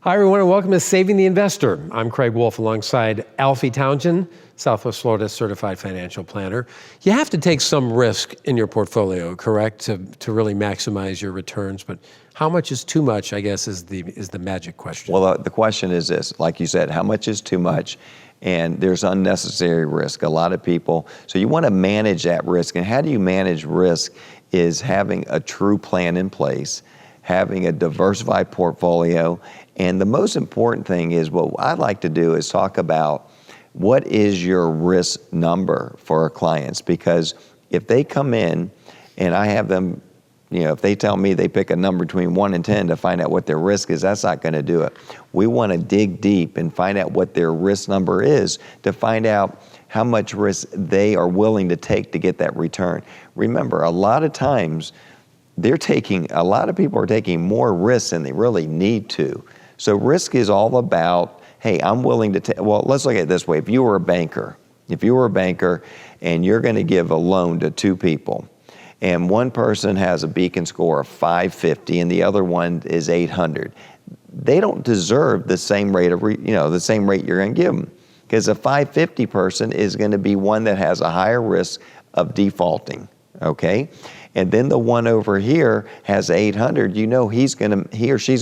Hi, everyone, and welcome to Saving the Investor. I'm Craig Wolf alongside Alfie Tounjian, Southwest Florida Certified Financial Planner. You have to take some risk in your portfolio, correct, to really maximize your returns. But how much is too much, I guess, is the magic question. Well, the question is this, like you said, how much is too much? And there's unnecessary risk. A lot of people, so you want to manage that risk. And how do you manage risk is having a true plan in place, having a diversified portfolio. And the most important thing is what I'd like to do is talk about what is your risk number for our clients. Because if they come in and I have them, if they tell me they pick a number between 1 and 10 to find out what their risk is, that's not going to do it. We want to dig deep and find out what their risk number is to find out how much risk they are willing to take to get that return. Remember, a lot of times, a lot of people are taking more risks than they really need to. So risk is all about, hey, I'm willing to take, well, let's look at it this way. If you were a banker and you're going to give a loan to two people, and one person has a beacon score of 550 and the other one is 800, they don't deserve the same rate the same rate you're going to give them. Because a 550 person is going to be one that has a higher risk of defaulting, okay? And then the one over here has 800, he or she's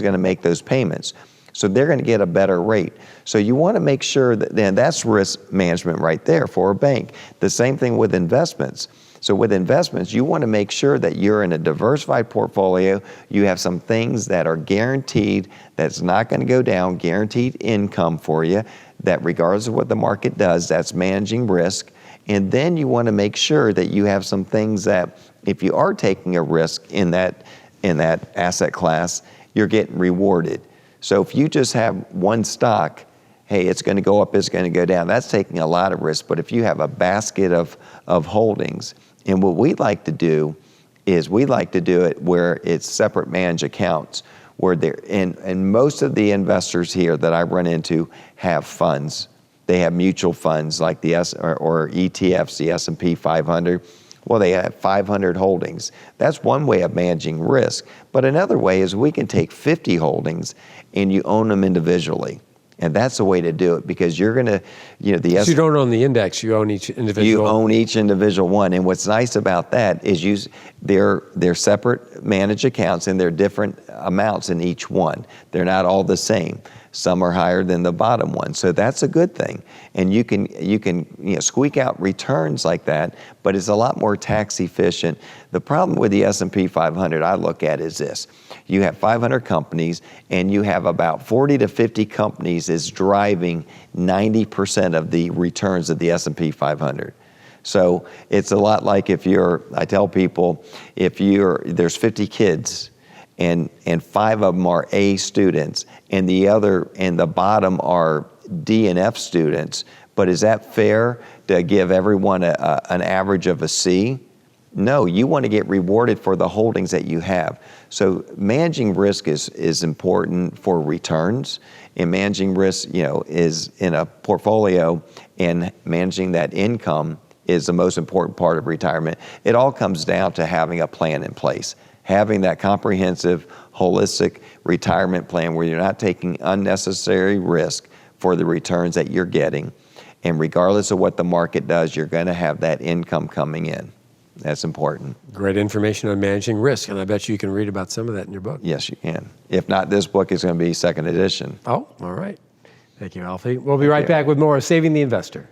going to make those payments. So they're going to get a better rate. So you want to make sure that's risk management right there for a bank. The same thing with investments. So with investments, you want to make sure that you're in a diversified portfolio. You have some things that are guaranteed, that's not going to go down, guaranteed income for you, that regardless of what the market does, that's managing risk. And then you want to make sure that you have some things that if you are taking a risk in that asset class, you're getting rewarded. So if you just have one stock, hey, it's going to go up, it's going to go down, that's taking a lot of risk. But if you have a basket of holdings, and what we like to do is we like to do it where it's separate managed accounts, where and most of the investors here that I run into have funds. They have mutual funds like the or ETFs, the S&P 500. Well, they have 500 holdings. That's one way of managing risk. But another way is we can take 50 holdings and you own them individually. And that's the way to do it, because you're going to, So you don't own the index, you own each individual. You own each individual one. And what's nice about that is they're separate managed accounts and they're different amounts in each one. They're not all the same. Some are higher than the bottom one. So that's a good thing. And you can squeak out returns like that, but it's a lot more tax efficient. The problem with the S&P 500 I look at is this. You have 500 companies and you have about 40 to 50 companies is driving 90% of the returns of the S&P 500. So it's a lot like I tell people, there's 50 kids, and 5 of them are A students, and the bottom are D and F students. But is that fair to give everyone an average of a C? No, you want to get rewarded for the holdings that you have. So managing risk is important for returns, and managing risk, is in a portfolio, and managing that income is the most important part of retirement. It all comes down to having a plan in place. Having that comprehensive, holistic retirement plan where you're not taking unnecessary risk for the returns that you're getting. And regardless of what the market does, you're going to have that income coming in. That's important. Great information on managing risk, and I bet you can read about some of that in your book. Yes, you can. If not, this book is going to be second edition. Oh, all right. Thank you, Alfie. We'll be right back with more of Saving the Investor.